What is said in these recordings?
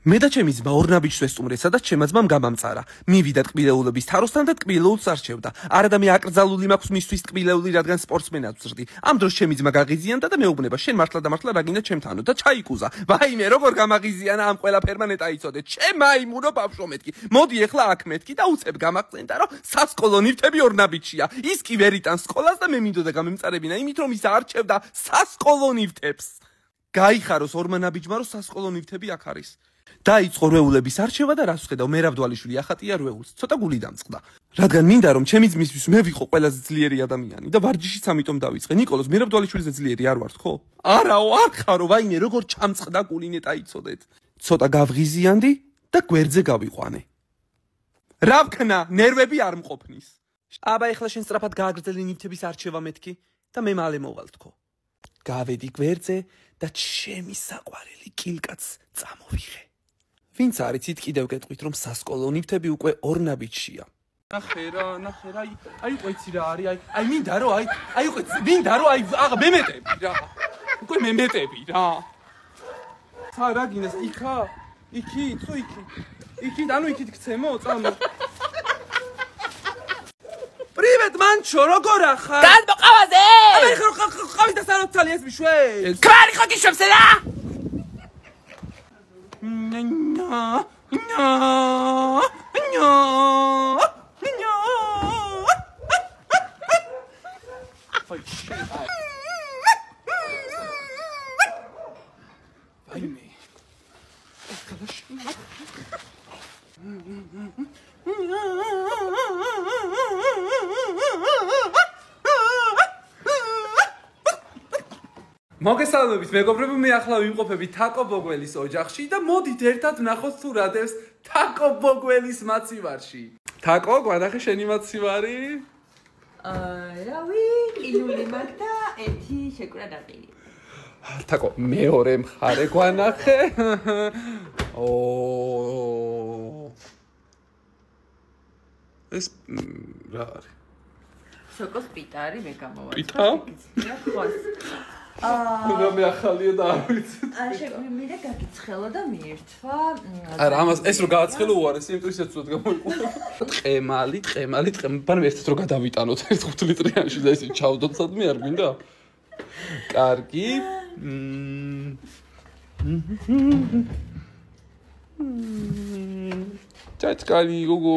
მე და ჩემი ძმა ორნაბიჯს ვესტუმრე, სადაც ჩემმა ძმამ გამამწარა. მივიდა ტკბილეულობის თაროსთან და ტკბილეულს არჩევდა. არა და მე აკრძალული მაქვს მისთვის ტკბილეული, რადგან სპორტსმენად ვზრდი. ამ დროს ჩემი ძმა გაღიზიანდა და მეუბნება, შენ მართლა და მართლა რა გინდა ჩემთანო და ჩაიკუზა. ვაიმე, როგორ გამაღიზიანა ამ ყველაფერმა ნეტაიცოდე. ჩემ მაიმუნო ბავშვო მეთქი. მოდი ახლა აქ მეთქი და უცებ გამახსენდა, რომ სასკოლო ნივთები ორნაბიჯია. ის კი ვერ იტანს სკოლას და მე მინდოდა გამემწარებინა იმით, რომ ის არჩევდა სასკოლო ნივთებს. გაიხაროს ორმა ნაბიჯმა, რომ სასკოლო ნივთები აქ არის. დაიწყო რვეულების არჩევა და რას ვხედავ, მერავდვალიშვილი ახატია რვეულს. ცოტა გული დამწყდა. რადგან მინდა რომ ჩემი ძმისთვის მე ვიყო ყველაზე ძლიერი ადამიანი და ვარჯიშიც ამიტომ დავიწყე. ნიკოლოზ, მერავდვალიშვილზე ძლიერი არ ვართ, ხო? არაო, არ ხარო, ვაიმე, როგორ ჩამწყდა გული ნეტაიცოდეთ. ცოტა გავღიზიანდი და გვერდზე გავიყვანე. რა ვქნა, ნერვები არ მყოფნის. აბა ეხლა შენ სწრაფად გააგრძელი ნივთების არჩევა მეთქი და მე მალე მოვალ თქო. გავედი გვერდზე და ჩემი საყვარელი კილკაც წამოვიღე. ვინც არიცით კიდევ გეტყვით რომ სასკოლო ნივთები უკვე ორნაბიჯშია. ნახე რა, აი უკვე იცი რა არის, აი მინდა რომ აი უკვე მინდა რომ აღა მემეტები რა. უკვე მემეტები რა. ცა რა გინდა იქა? იქით, თუ იქით, ანუ იქით გცემო, წამო. Привет, манчо, როგორ ახარ? გადმოყავაზე! აბა ეხლა ყავი და საროცალი ეს მიშვე? კვარი ხო გიშვებს რა? მოგესალმებით მეგობრებო, მე ახლა ვიმყოფები თაკო ბოგველის ოჯახში და მოდით ერთად ვნახოთ თუ რა დევს თაკო ბოგველის მაცივარში. თაკო, გვანახე შენი მაცივარი? რავი, ყინული მაგ და ერთი შეკვირა დაპირი. თაკო, მეორე მხარე გვანახე. ეს რა არის? სოკოს პიტარი მე გამოვაწყდა. პიტა? რა მე ახალია და არ ვიცი. შეგვიმიდა გაგიცხელა და მიირთვა. არა, ამას ეს რო გააცხელო უარესი, იმიტომ ისე ცუდად გამოიყურა. ტყემალი, ბანე ერთად რო გადავიტანოთ 5 ლიტრიანში და ესე ჩავდოთ სადმე არ გინდა? კარგი. ჩაჭკალი გოგო.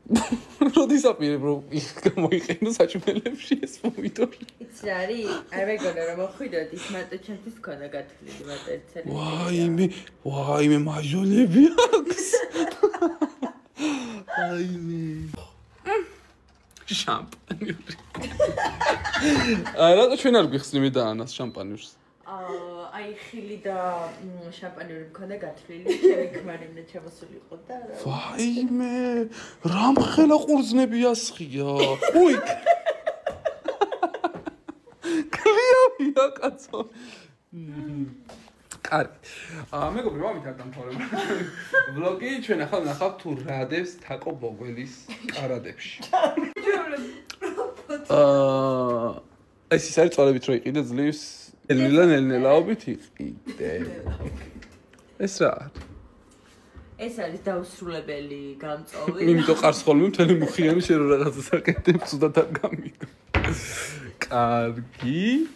როდის აპირებ რომ გამოიყენო საჭმელებში ეს პომიდორი? იცი რა არის? არ მეგონა რომ მოხვიდოდ ის მარტო ჩემთვის ქონა გათვლილი მარტო ერთსელი. ვაიმე, მაჟოლები აქვს. ვაიმე. შამპანიური. არა, ჩვენ არ გვიხსნი მე და ანას შამპანიურს. აი ხილი და შამპანიური მქონდა გათვლილი, ჩემი ქმარი უნდა ჩამოსულიყო და რა. ვაიმე, რამხელა ყურძნები ასხია. უი. კლიავია კაცო. კარგი. მეგობრებო, ამით არ დამთავრება. ვლოგი ჩვენ ახლა ვნახავთ თუ რა დევს თაკო ბოგველის კარადებში. ეს ის არის წვალებით რო იყიდე ძლივს ნელ-ნელაობით იყიდე. ეს რა არის? ეს არის დაუსრულებელი გამწოვი. იმიტომ ყარს ხოლმე მთელი მუხიანი შენ რო რაღაცას აკეთებ, ცუდად არ გამიგო. კარგი.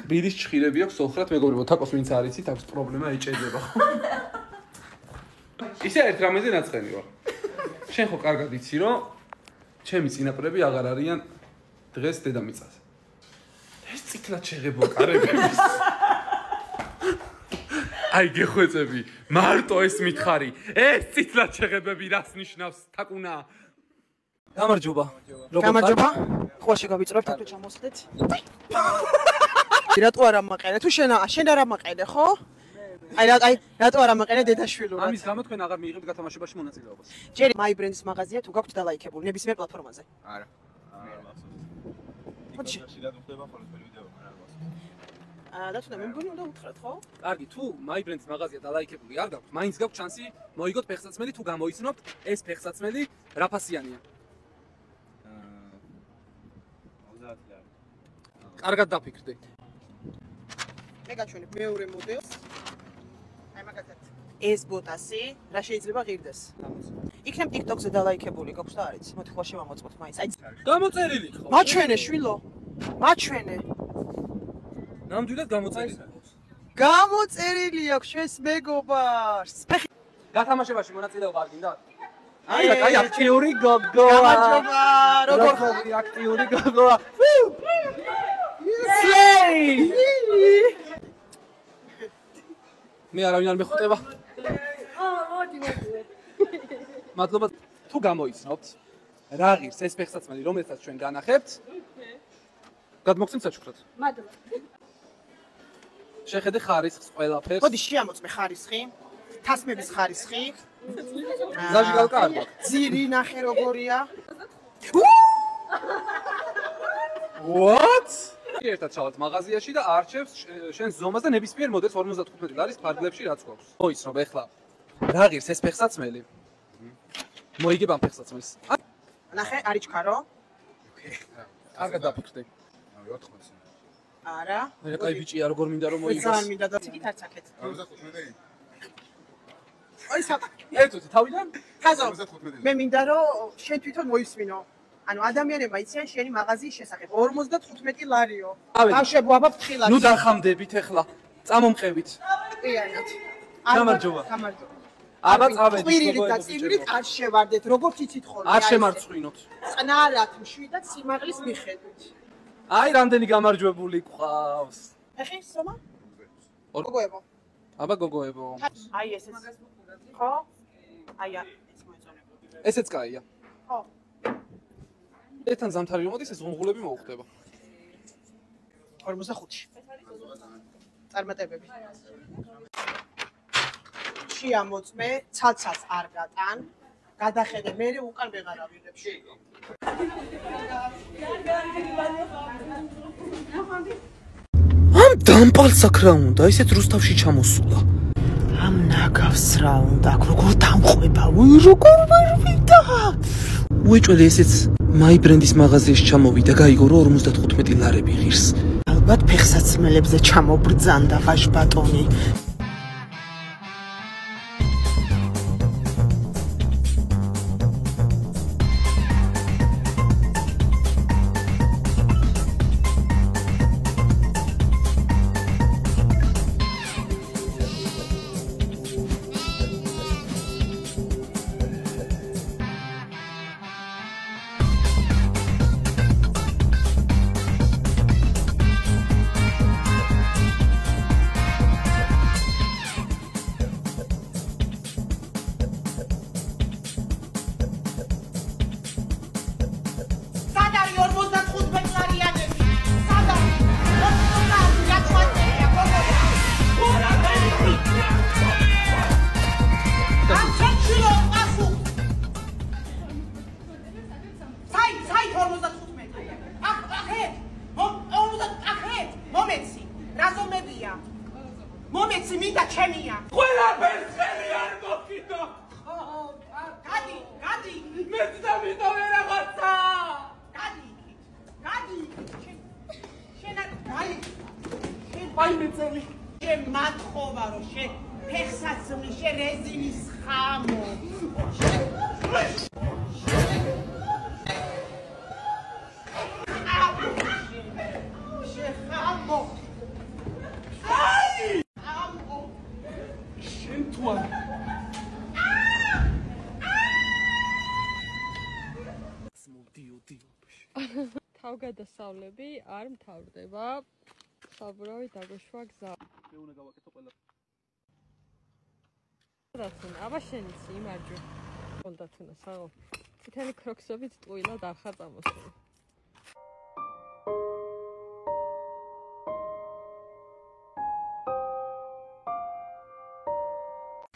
კბილის ჭხირები აქვს სოხრად, მეგობრებო, თაკოს ვინც არ იცით, აქვს პრობლემა ეჭედება ხო? ისე ერთ რამეზე ნაწყენი ვარ. შენ ხო კარგად იცი, რომ ჩემი წინაპრები აღარ არიან დღეს დედამიწაზე. ეს წითლად შეღებო კარებების. აი გეხვეწები, მარტო ეს მითხარი. ეს წითლად შეღებები რას ნიშნავს, თაკუნა? გამარჯობა. გამარჯობა. ხვაში გავიწრებთ, აქ ჩამოსდეთ. რატო არ ამაყენე? თუ შენ არ ამაყენე, ხო? აი რატო არ ამაყენე დედაშვილურად? ამის გამო თქვენ აღარ მიიღებთ გათამაშებაში მონაწილეობას. ჯერ My Brands მაღაზია თუ გაქვთ დალაიქებული ნებისმიერ პლატფორმაზე. არა. ხოჩი. შეიძლება ხდება ხოლმე ვიდეო, არა მას. და თუნდაც მე მგონი უნდა უთხრათ, ხო? კარგი, თუ My Brands მაღაზია დალაიქებული არ გაქვთ, მაინც გაქვთ შანსი მოიგოთ ფეხსაცმელი თუ გამოიცნობთ, ეს ფეხსაცმელი რა ფასიანია? 30 ლარი. კარგად დაფიქრდი. მე გაჩვენებ მეორე მოდელს. აი მაგათაც. ეს ბოტასი რა შეიძლება ღირდეს? იქნებ TikTok-ზე დალაიქებული გაქვს და არის. მოდი ხვალ შევამოწმოთ მაინც. აი გამოწერილი ხო? მაჩვენე შვილო. მაჩვენე. ნამდვილად გამოწერილი. გამოწერილი აქვს ჩვენს მეგობარს. გათამაშებაში მონაწილეობა არ გინდა? აი აქტიური გოგო. გამარჯობა. როგორ ხარ? აქტიური გოგო. მე არავინ არ მეხუტება. მოდი. მადლობა. თუ გამოიცნობთ რა ღირს ეს ფეხსაცმელი, რომელსაც ჩვენ განახებთ? გადმოგცემთ საჩუქრად. მადლობა. შეხედე ხარისხს ყველაფერს. მოდი შეამოწმე ხარისხი. თასმების ხარისხი. ზაჟგალკა არ გვაქვს. ძირი ნახე როგორია. What? ერთად ჩავალთ მაღაზიაში და არჩევს შენ ზომას და ნებისმიერ მოდელს 55 ლარის ფარგლებში რაც გვაქვს. მოიცნობ ეხლა. რა ღირს ეს ფეხსაცმელი? მოიგებ ამ ფეხსაცმელს. ნახე, არის ჩქარო. კარგად დაფიქრდი. არა. მე კაი ბიჭია, როგორ მინდა რომ მოიგოს. ძალიან მინდა და ციგით არც აქეთ. 55. აი საკ. ერთოთი თავიდან? ხაზო. მე მინდა რომ შენ თვითონ მოისმინო. ანუ ადამიანებმა იციან შენი მაღაზიის შესახებ. 55 ლარიო. ბავშვებო, აბა ფრთხილად. ნუ დახამდებით ეხლა. წამომყევით. ყიანად. გამარჯობა. გამარჯობა. აბა წავედით. ყვირილით და წიგნით არ შევარდეთ, როგორც იცით ხოლმე. არ შემარცხვინოთ. წნარად მშვიდად სიმაღლის მიხედვით. აი რამდენი გამარჯვებული ყავს. ეხი სომა? ორ. გოგოებო. აბა გოგოებო. აი ეს. ხო? აი ეს მოეწონება. ესეც კაია. ხო. ერთთან ზამთარი რომ მოდის ეს ღუნღულები მოუხდება. 45. წარმატებები. შეამოწმე, ცალცალს არ გატან. გადახედე, მე უკან ვეღარ ავიღებ. ამ დამპალს აქ რა უნდა? ისეთ რუსთავში ჩამოსულა. ამ ნაგავს რა უნდა? როგორ დამყვება? როგორ ვერ ვიდა? უეჭველი ესეც მაი ბრენდის მაღაზიაში ჩამოვიდა, გაიგო რომ 55 ლარები ღირს. ალბათ ფეხსაცმელებზე ჩამობრძანდა ვაჟ ბატონი. მომეცი მინდა ჩემია. ყველაფერს ხელი არ მოკიდო. გადი. მე წავიდო ვერაღაცა. გადი. შენ აი. აი მეწელი. შენ მათხოვა რომ შენ ფეხსაცმელი შენ რეზინის ხამო. შეხამო. თავგადასავლები არ მთავრდება. საბურავი დაგოშვა გზა. მე უნდა გავაკეთო ყველა. დათუნა, აბა შენიცი იმარჯვე. დათუნა, საღო. წითელი ქროქსობით ტყუილად არ ხარ წამოსული.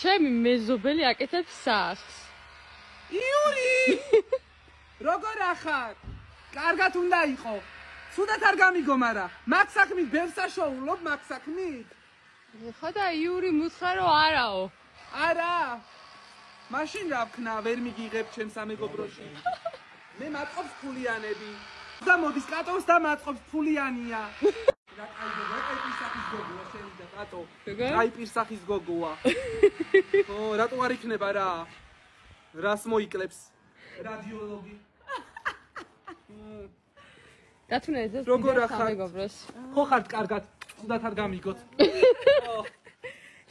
ჩემი მეზობელი აკეთებს სახლს. იური! როგორ ახარ? კარგად უნდა იყო. ცუდად არ გამიგო, მაგრამ მაგ საქმით ბევრ საშუალობ მაგ საქმით? ხო და იური მუცხრა რომ არაო. არა. მაშინ რა ვქნა, ვერ მიგიღებ ჩემს სამეგობროში. მე მაწყობს ფულიანები. და მოდის კატონს და მაწყობს ფულიანია. რა კაი გოგო, ეს ის სახის გოგოა შენიდან რატო? როგორ? აი პირსახის გოგოა. ო, რატო არ იქნება რა? რას მოიკლებს? რადიოლოგი. დათუნეძეს როგორ ახარ? მეგობროს. ხო ხართ კარგად? თუნდაც არ გამიგოთ.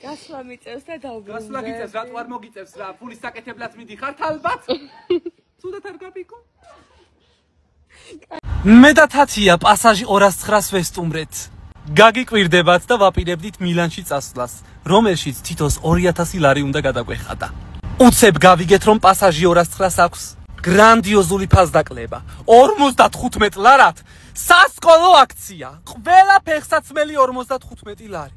გასვლა მიწევს და დაუბრუნდა. გასვლა გიწევს, რატო არ მოგიწევს რა? ფულის საკეთებლად მიდიხართ ალბათ? თუნდაც არ გამიგო? მე და თათია პასაჟი 209-ს ვესტუმრეთ. გაგიკვირდებათ და ვაპირებდით მილანში წასვლას, რომელშიც თითოს 2000 ლარი უნდა გადაგვეხადა. უცებ გავიგეთ, რომ პასაჟი 209-ს აქვს გრანდიოზული ფასდაკლება. 55 ლარად სასკოლო აქცია. ყველა ფეხსაცმელი 55 ლარი.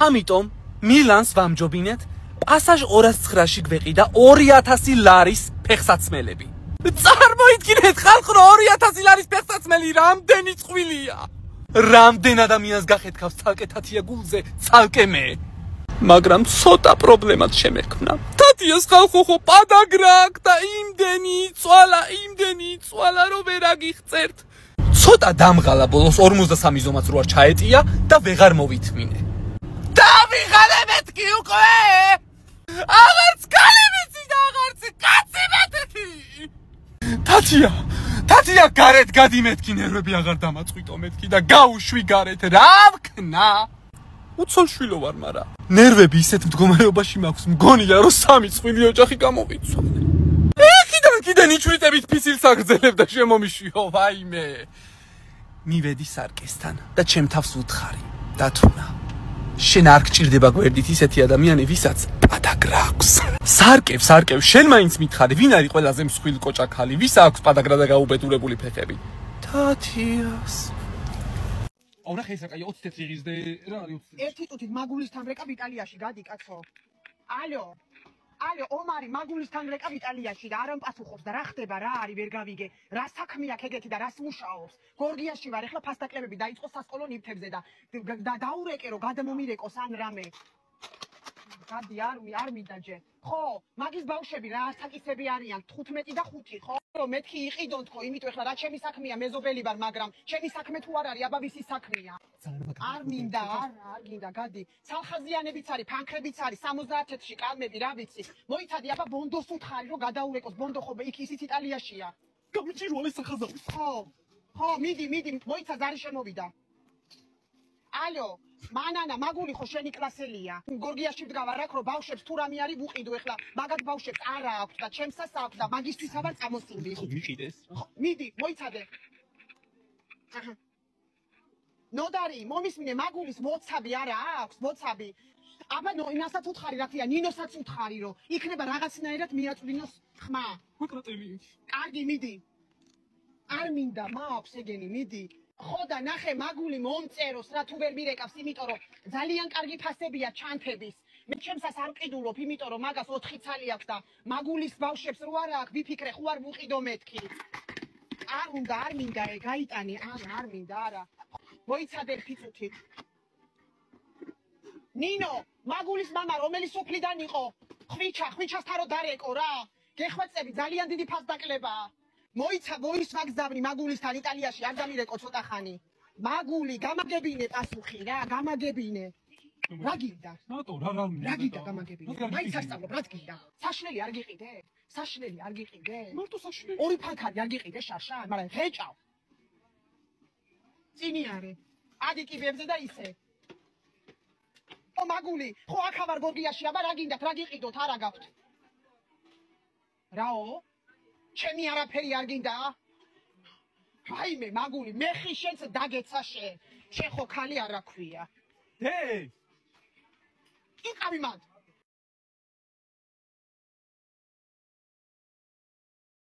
ამიტომ მილანს ვამჯობინეთ, პასაჟ 209-ში გვეყიდა 2000 ლარის ფეხსაცმელები. წარმოიდგინეთ ხალხო, 2000 ლარის ფეხსაცმელი რამდენი წყვილია. რამდენ ადამიანს გახეთქავს ცალკე თათია გულზე, ცალკე მე. მაგრამ ცოტა პრობლემად შემექმნა. თათიას ხალხო ხო პადაგრაკ და იმდენი იწვალა, რომ ვერ აგიხწერთ. ცოტა დამღალა ბოლოს 53 ზომაც რო არ ჩაეტია და ვეღარ მოვითმინე. დავიღალე მეთქი უკვე! აღარც კალი ვიცი და აღარც კაცი მეთქი! თათია გარეთ გადიმეთქი, ნერვები აღარ დამაწყვიტო მეთქი და გაუშვი გარეთ, რა ვქნა? უცოლშვილო ვარ, მარა ნერვები ისეთ მდგომარეობაში მაქვს, მგონია რომ 3 წვილი ოჯახი გამოვიცვა. კიდე ნიჩვიტებით ფისილს აგრძელებ და შემომიშვიო, ვაიმე. მივედი სარკესთან და ჩემ თავს ვუთხარი, დათუნა. შენ არ გჭირდება გვერდით ისეთი ადამიანი, ვისაც პადაგრა აქვს. სარკევ, შენ მაინც მითხარი, ვინ არის ყველაზე მსხვილ კოჭაქალი, ვის აქვს პადაგრა და გაუბედურებული ფეხები? თათიას. აუ რა ხესაკა 20 თეთრი ღიზდე რა არის 20? ერთი წუთით მაგულისთან რეკავ იტალიაში გადი კაცო. ალო, ომარი მაგულისთან რეკავ იტალიაში და არ ამპასუხობს და რა ხდება რა არის ვერ გავიგე. რა საქმე აქვს ეგეთი და რას მუშაობს? გორგიაში ვარ, ეხლა ფასდაკლებები დაიწყო სასკოლო ნივთებზე და დაურეკე რომ გადამომირეკოს ან რამე. გადი არ მიდაჯე. ხო, მაგის ბავშვები რა ასაკისები არიან 15 და 5, ხო? რომ მეთქი იყიდონ თქო, იმიტომ ეხლა რა ჩემი საქმეა, მეზობელი ვარ, მაგრამ ჩემი საქმე თუ არ არის, აბა ვისი საქმეა? არ მინდა, არ გინდა, გადი. სალხაზიანებიც არის, ფანქრებიც არის, 70-ში კალმები, რა ვიცი. მოიცადი, აბა ბონდოს უთხარი, რომ გადაურეკოს, ბონდო ხო იქ ისიც იტალიაშია. გამიჭირვალე სახაზავი. ხო, მიდი, მოიცა ზარი შემოვიდა. ალო, მანანა, მაგული ხო შენი კლასელია. გორგიაში ვდგავარ აქ, რომ ბავშვებს თუ რამე არის ვუყიდო ეხლა. მაგათ ბავშვებს არა აქვს და ჩემსაც აქვს და მაგისთვისა ვარ წამოსული. მიყიდეს. მიდი, მოიცადე. ნოდარი, მომისმინე, მაგულის მოცაბი არა აქვს, მოცაბი. აბა იმასაც უთხარი, რა ქვია, ნინოსაც უთხარი, რომ იქნება რაღაცნაირად მიაწვდინოს ხმა. მოკრატელი. კარგი, მიდი. არ მინდა, მაქვს ეგენი, მიდი. ხო და ნახე მაგული მომწეროს რა თუ ვერ მირეკავს, იმიტომ რომ ძალიან კარგი ფასებია ჩანთების. მე ჩემსას არ მყიდულობ, იმიტომ რომ მაგას 4 ცალი აქვს და მაგულის ბავშვებს რო არა აქვს, ვიფიქრე ხო არ ვუყიდო მეთქი. არ უნდა, არ მინდა ეგ გაიტანი, არ მინდა, არა. მოიცადე ფიცუთი. ნინო, მაგულის მამა რომელი სოფლიდან იყო? ხვიჩასთან რო დარეკო რა. გეხვეწები, ძალიან დიდი ფასდაკლებაა. მოიცა ვაგზავნი მაგულისთან იტალიაში არ დამირეკო ცოტა ხანი. მაგული გამაგებინე პასუხი რა, გამაგებინე. რა გინდა? რა გინდა გამაგებინე? მაინც ასწავლობ, რაც გინდა. საშლელი არ გიყიდე? მარტო საშლელი. ორი ფანქარი არ გიყიდე შარშა, მაგრამ ღეჭავ. წინი არის. ადიკიბებზე და ისე. ო მაგული, ხო აქა ვარ გორგიაში, აბა რა გინდათ, რა გიყიდოთ, არა გაქვთ. რაო? ჩემი არაფერი არ გინდა? რაიმე მაგული, მე ხი შენს დაგეცა შენ. შენ ხო ქალი არა ქვია. დე! იყავი მაგ.